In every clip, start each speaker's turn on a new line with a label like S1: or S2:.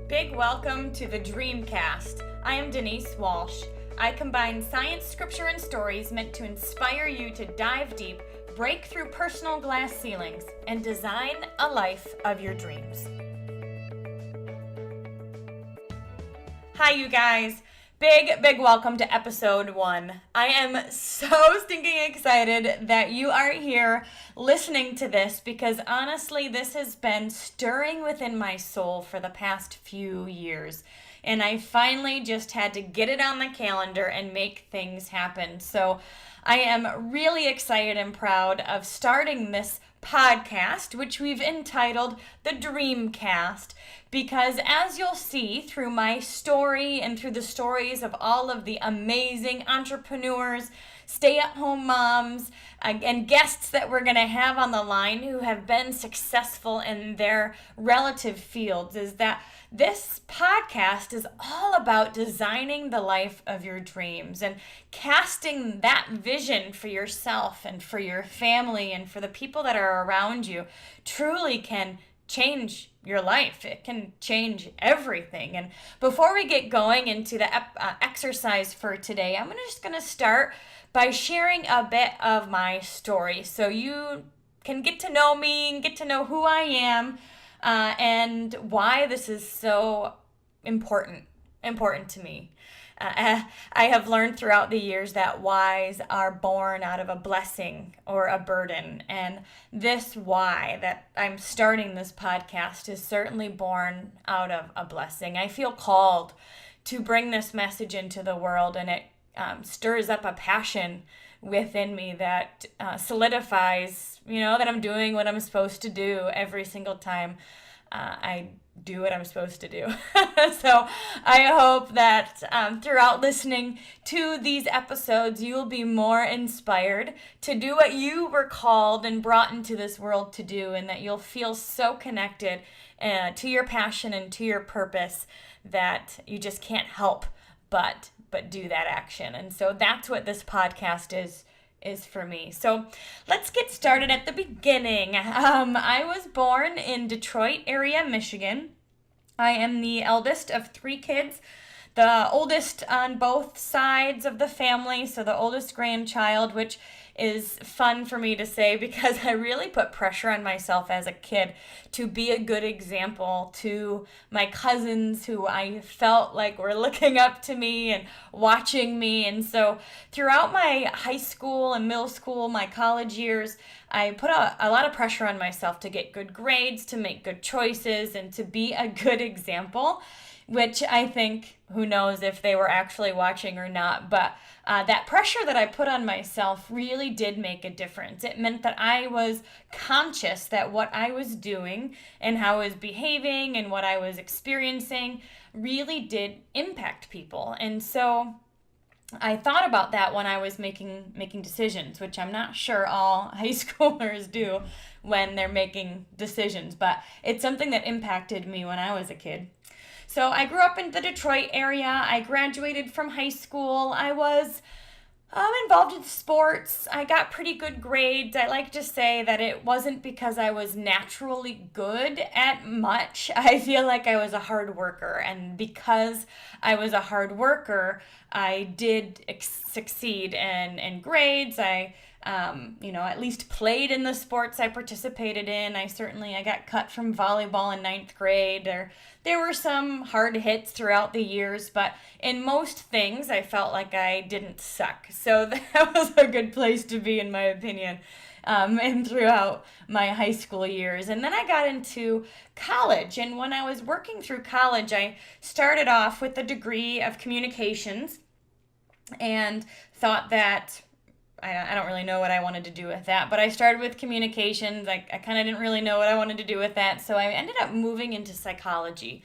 S1: Big welcome to the Dreamcast. I am Denise Walsh. I combine science, scripture, and stories meant to inspire you to dive deep, break through personal glass ceilings, and design a life of your dreams. Hi, you guys. Big welcome to episode 1. I am so stinking excited that you are here listening to this because honestly, this has been stirring within my soul for the past few years. And I finally just had to get it on the calendar and make things happen. So I am really excited and proud of starting this podcast, which we've entitled The Dreamcast, because as you'll see through my story and through the stories of all of the amazing entrepreneurs, stay-at-home moms, and guests that we're going to have on the line who have been successful in their relative fields, is that this podcast is all about designing the life of your dreams and casting that vision for yourself and for your family and for the people that are around you truly can change your life. It can change everything. And before we get going into the exercise for today, I'm just going to start by sharing a bit of my story so you can get to know me and get to know who I am and why this is so important to me. I have learned throughout the years that whys are born out of a blessing or a burden. And this why that I'm starting this podcast is certainly born out of a blessing. I feel called to bring this message into the world, and it stirs up a passion within me that solidifies, that I'm doing what I'm supposed to do every single time I do what I'm supposed to do. So I hope that throughout listening to these episodes, you will be more inspired to do what you were called and brought into this world to do, and that you'll feel so connected to your passion and to your purpose that you just can't help but do that action. And so that's what this podcast is for me. So let's get started at the beginning. I was born in Detroit area, Michigan. I am the eldest of 3 kids, the oldest on both sides of the family, so the oldest grandchild, which is fun for me to say because I really put pressure on myself as a kid to be a good example to my cousins who I felt like were looking up to me and watching me. And so throughout my high school and middle school, my college years, I put a lot of pressure on myself to get good grades, to make good choices, and to be a good example, which I think, who knows if they were actually watching or not, but that pressure that I put on myself really did make a difference. It meant that I was conscious that what I was doing and how I was behaving and what I was experiencing really did impact people. And so I thought about that when I was making decisions, which I'm not sure all high schoolers do when they're making decisions, but it's something that impacted me when I was a kid. So I grew up in the Detroit area. I graduated from high school. I was involved in sports. I got pretty good grades. I like to say that it wasn't because I was naturally good at much. I feel like I was a hard worker. And because I was a hard worker, I did succeed in grades. I at least played in the sports I participated in. I got cut from volleyball in 9th grade. There were some hard hits throughout the years, but in most things, I felt like I didn't suck. So that was a good place to be, in my opinion, and throughout my high school years. And then I got into college. And when I was working through college, I started off with a degree of communications and thought that I don't really know what I wanted to do with that, but I started with communications. I kind of didn't really know what I wanted to do with that, so I ended up moving into psychology.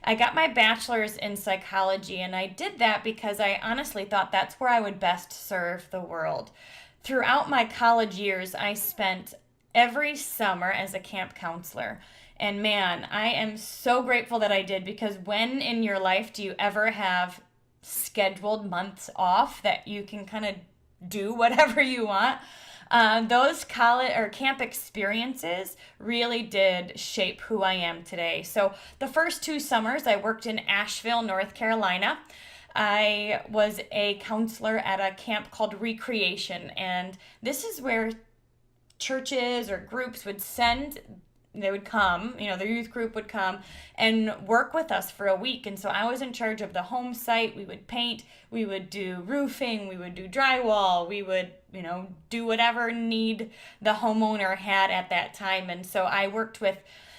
S1: I got my bachelor's in psychology, and I did that because I honestly thought that's where I would best serve the world. Throughout my college years, I spent every summer as a camp counselor. And man, I am so grateful that I did, because when in your life do you ever have scheduled months off that you can kind of do whatever you want? Those college or camp experiences really did shape who I am today. So the first 2 summers I worked in Asheville, North Carolina. I was a counselor at a camp called Recreation, and this is where churches or groups would send, they would come, their youth group would come and work with us for a week. And so I was in charge of the home site. We would paint, we would do roofing, we would do drywall, we would, do whatever need the homeowner had at that time. And so I worked with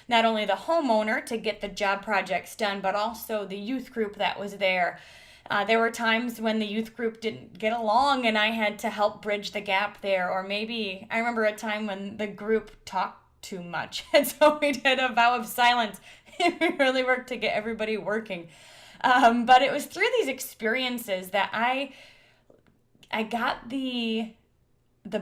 S1: not only the homeowner to get the job projects done, but also the youth group that was there. There were times when the youth group didn't get along and I had to help bridge the gap there. Or maybe I remember a time when the group talked too much. And so we did a vow of silence. We really worked to get everybody working. But it was through these experiences that I got the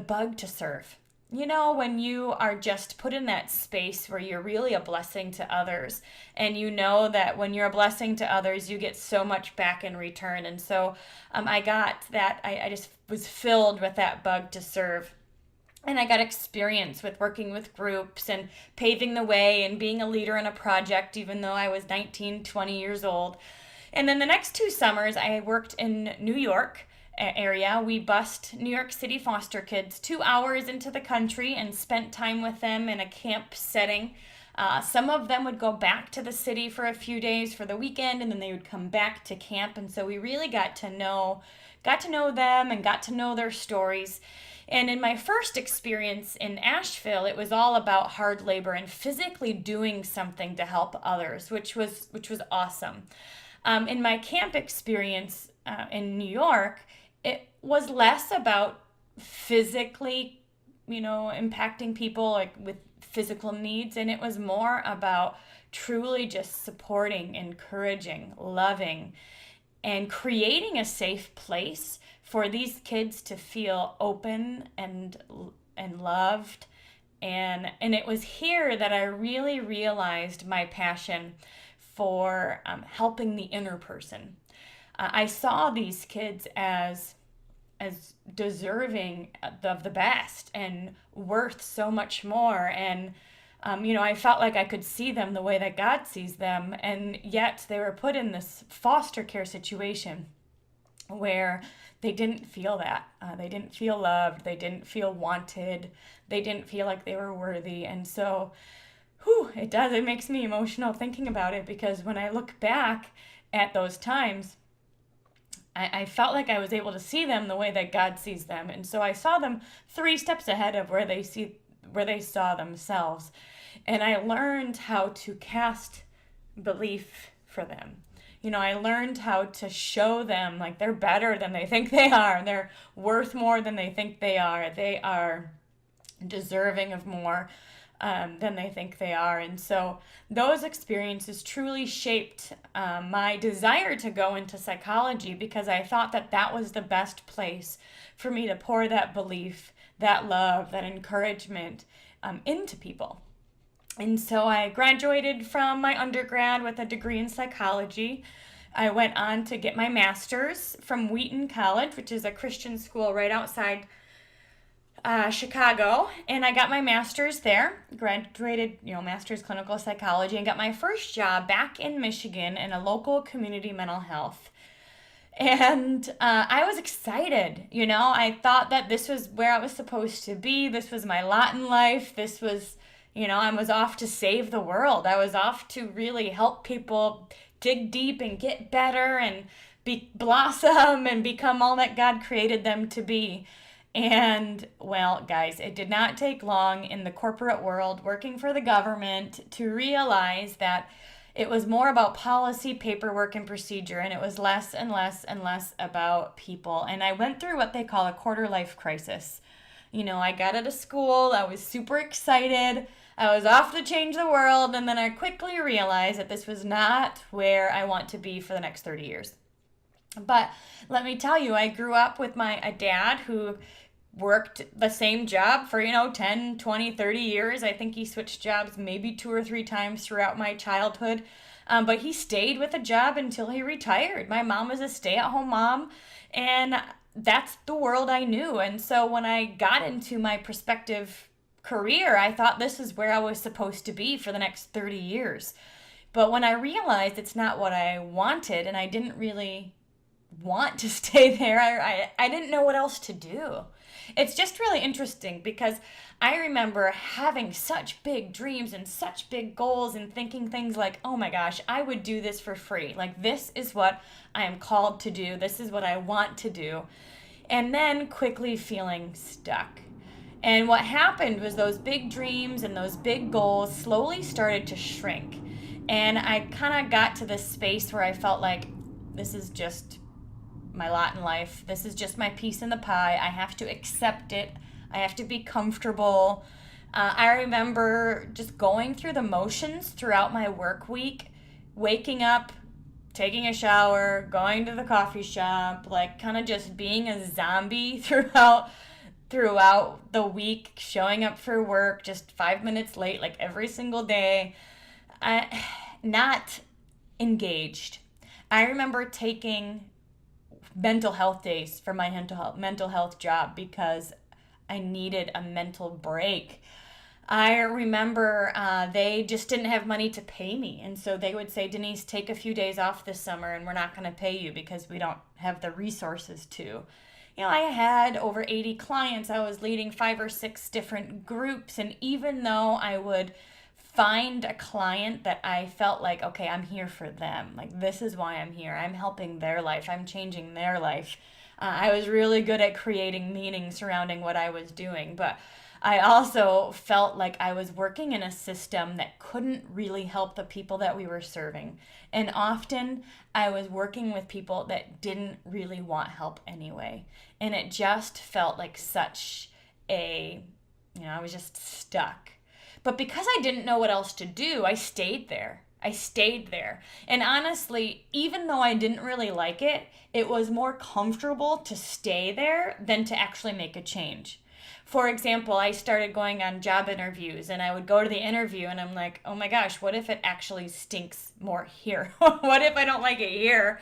S1: bug to serve. When you are just put in that space where you're really a blessing to others, and that when you're a blessing to others, you get so much back in return. And so I got that, I just was filled with that bug to serve. And I got experience with working with groups and paving the way and being a leader in a project, even though I was 19, 20 years old. And then the next 2 summers, I worked in New York area. We bused New York City foster kids 2 hours into the country and spent time with them in a camp setting. Some of them would go back to the city for a few days for the weekend, and then they would come back to camp. And so we really got to know them and got to know their stories. And in my first experience in Asheville, it was all about hard labor and physically doing something to help others, which was awesome. In my camp experience in New York, it was less about physically, impacting people like with physical needs, and it was more about truly just supporting, encouraging, loving, and creating a safe place for these kids to feel open and loved. And it was here that I really realized my passion for helping the inner person. I saw these kids as deserving of the best and worth so much more. And I felt like I could see them the way that God sees them, and yet they were put in this foster care situation where they didn't feel that. They didn't feel loved. They didn't feel wanted. They didn't feel like they were worthy. And so, it makes me emotional thinking about it, because when I look back at those times, I felt like I was able to see them the way that God sees them. And so I saw them 3 steps ahead of where they saw themselves. And I learned how to cast belief for them. I learned how to show them like they're better than they think they are. They're worth more than they think they are. They are deserving of more than they think they are. And so those experiences truly shaped my desire to go into psychology, because I thought that was the best place for me to pour that belief, that love, that encouragement into people. And so I graduated from my undergrad with a degree in psychology. I went on to get my master's from Wheaton College, which is a Christian school right outside Chicago, and I got my master's there, graduated, master's clinical psychology, and got my first job back in Michigan in a local community mental health. And I was excited, I thought that this was where I was supposed to be. This was my lot in life. This was, I was off to save the world. I was off to really help people dig deep and get better and blossom and become all that God created them to be. And, well, guys, it did not take long in the corporate world working for the government to realize that it was more about policy, paperwork, and procedure, and it was less and less and less about people. And I went through what they call a quarter life crisis. I got out of school, I was super excited, I was off to change the world, and then I quickly realized that this was not where I want to be for the next 30 years. But let me tell you, I grew up with a dad who worked the same job for, 10, 20, 30 years. I think he switched jobs maybe 2 or 3 times throughout my childhood. But he stayed with a job until he retired. My mom was a stay-at-home mom, and that's the world I knew. And so when I got into my prospective career, I thought this is where I was supposed to be for the next 30 years. But when I realized it's not what I wanted, and I didn't really want to stay there, I didn't know what else to do. It's just really interesting because I remember having such big dreams and such big goals and thinking things like, oh my gosh, I would do this for free. Like, this is what I am called to do. This is what I want to do. And then quickly feeling stuck. And what happened was those big dreams and those big goals slowly started to shrink. And I kind of got to this space where I felt like this is just my lot in life. This is just my piece in the pie. I have to accept it. I have to be comfortable. I remember just going through the motions throughout my work week, waking up, taking a shower, going to the coffee shop, like kind of just being a zombie throughout the week, showing up for work just 5 minutes late, like every single day. Not engaged. I remember taking mental health days for my mental health job because I needed a mental break. I remember they just didn't have money to pay me. And so they would say, Denise, take a few days off this summer and we're not going to pay you because we don't have the resources to. I had over 80 clients. I was leading 5 or 6 different groups. And even though I would find a client that I felt like, okay, I'm here for them. Like, this is why I'm here. I'm helping their life. I'm changing their life. I was really good at creating meaning surrounding what I was doing. But I also felt like I was working in a system that couldn't really help the people that we were serving. And often I was working with people that didn't really want help anyway. And it just felt like such I was just stuck. But because I didn't know what else to do, I stayed there. And honestly, even though I didn't really like it, it was more comfortable to stay there than to actually make a change. For example, I started going on job interviews and I would go to the interview and I'm like, oh my gosh, what if it actually stinks more here? What if I don't like it here?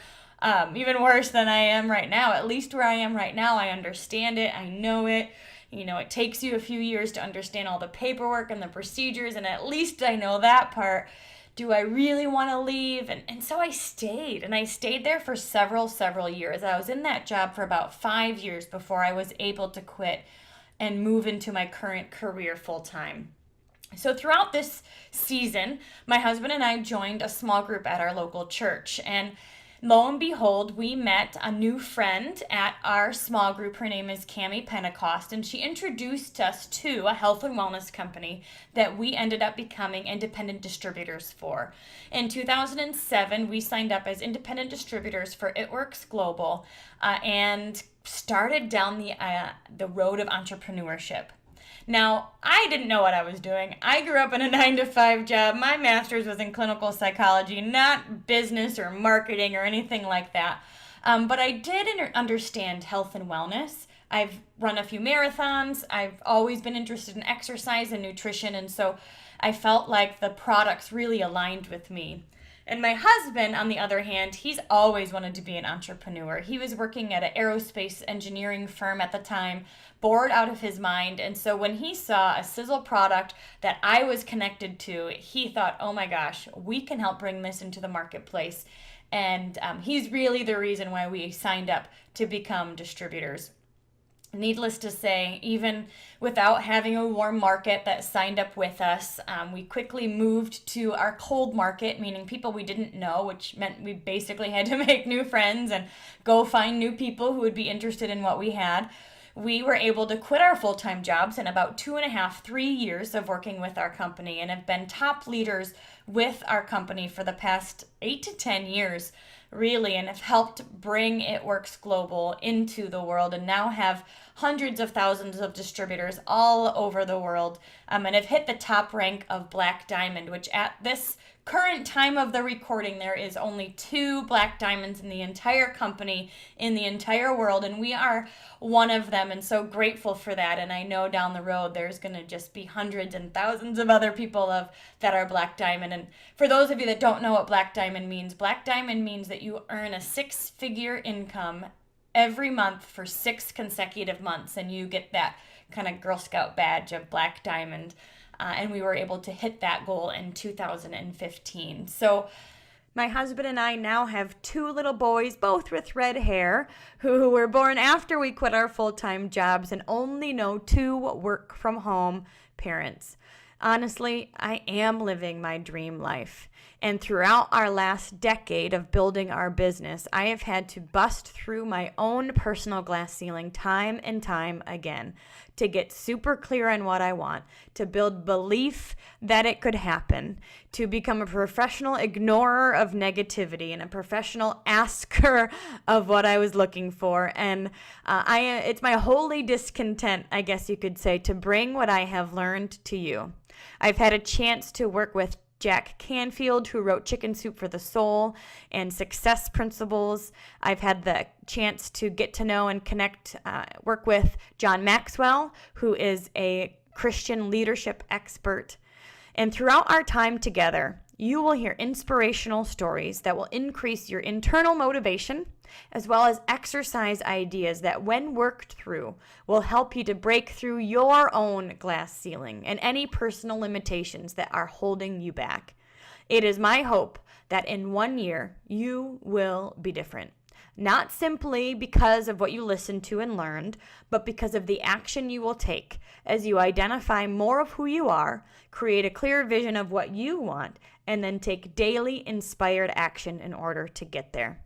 S1: Even worse than I am right now. At least where I am right now, I understand it. I know it. It takes you a few years to understand all the paperwork and the procedures, and at least I know that part. Do I really want to leave? And so I stayed, and I stayed there for several years. I was in that job for about 5 years before I was able to quit and move into my current career full time. So throughout this season, my husband and I joined a small group at our local church, and lo and behold, we met a new friend at our small group. Her name is Cammie Pentecost, and she introduced us to a health and wellness company that we ended up becoming independent distributors for. In 2007, we signed up as independent distributors for It Works Global and started down the road of entrepreneurship. Now, I didn't know what I was doing. I grew up in a 9-to-5 job. My master's was in clinical psychology, not business or marketing or anything like that. But I did understand health and wellness. I've run a few marathons. I've always been interested in exercise and nutrition, and so I felt like the products really aligned with me. And my husband, on the other hand, he's always wanted to be an entrepreneur. He was working at an aerospace engineering firm at the time, bored out of his mind. And so when he saw a sizzle product that I was connected to, he thought, oh my gosh, we can help bring this into the marketplace. And he's really the reason why we signed up to become distributors. Needless to say, even without having a warm market that signed up with us, we quickly moved to our cold market, meaning people we didn't know, which meant we basically had to make new friends and go find new people who would be interested in what we had. We were able to quit our full-time jobs in about 2.5, 3 years of working with our company and have been top leaders with our company for the past 8 to 10 years, really, and have helped bring It Works Global into the world and now have hundreds of thousands of distributors all over the world and have hit the top rank of Black Diamond, which at this current time of the recording, there is only 2 black diamonds in the entire company, in the entire world, and we are one of them, and so grateful for that. And I know down the road there's going to just be hundreds and thousands of other people that are black diamond. And for those of you that don't know what black diamond means that you earn a 6-figure income every month for 6 consecutive months, and you get that kind of Girl Scout badge of black diamond. And we were able to hit that goal in 2015. So my husband and I now have 2 little boys, both with red hair, who were born after we quit our full-time jobs and only know 2 work-from-home parents. Honestly, I am living my dream life. And throughout our last decade of building our business, I have had to bust through my own personal glass ceiling time and time again to get super clear on what I want, to build belief that it could happen, to become a professional ignorer of negativity and a professional asker of what I was looking for. And it's my holy discontent, I guess you could say, to bring what I have learned to you. I've had a chance to work with Jack Canfield, who wrote Chicken Soup for the Soul and Success Principles. I've had the chance to get to know and work with John Maxwell, who is a Christian leadership expert. And throughout our time together, you will hear inspirational stories that will increase your internal motivation, as well as exercise ideas that, when worked through, will help you to break through your own glass ceiling and any personal limitations that are holding you back. It is my hope that in 1 year, you will be different. Not simply because of what you listened to and learned, but because of the action you will take as you identify more of who you are, create a clear vision of what you want, and then take daily inspired action in order to get there.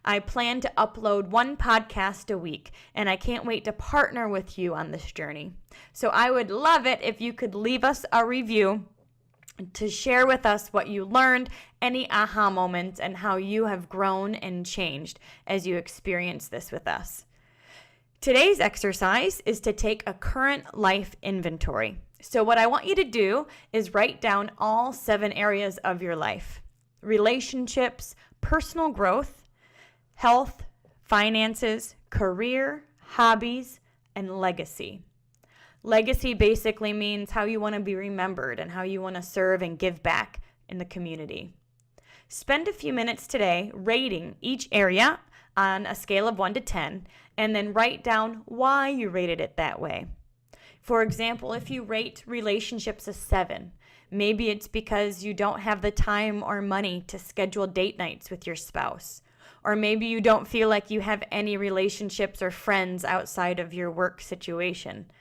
S1: I plan to upload 1 podcast a week, and I can't wait to partner with you on this journey. So I would love it if you could leave us a review to share with us what you learned, any aha moments, and how you have grown and changed as you experience this with us. Today's exercise is to take a current life inventory. So what I want you to do is write down all 7 areas of your life: relationships, personal growth, health, finances, career, hobbies, and legacy. Legacy basically means how you want to be remembered and how you want to serve and give back in the community. Spend a few minutes today rating each area on a scale of 1 to 10, and then write down why you rated it that way. For example, if you rate relationships a 7, maybe it's because you don't have the time or money to schedule date nights with your spouse. Or maybe you don't feel like you have any relationships or friends outside of your work situation.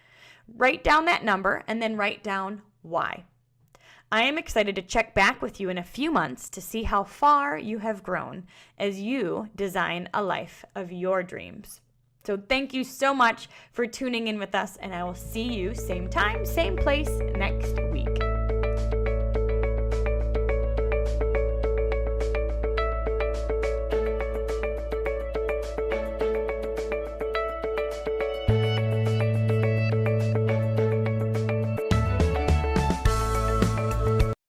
S1: Write down that number and then write down why. I am excited to check back with you in a few months to see how far you have grown as you design a life of your dreams. So thank you so much for tuning in with us, and I will see you same time, same place next week.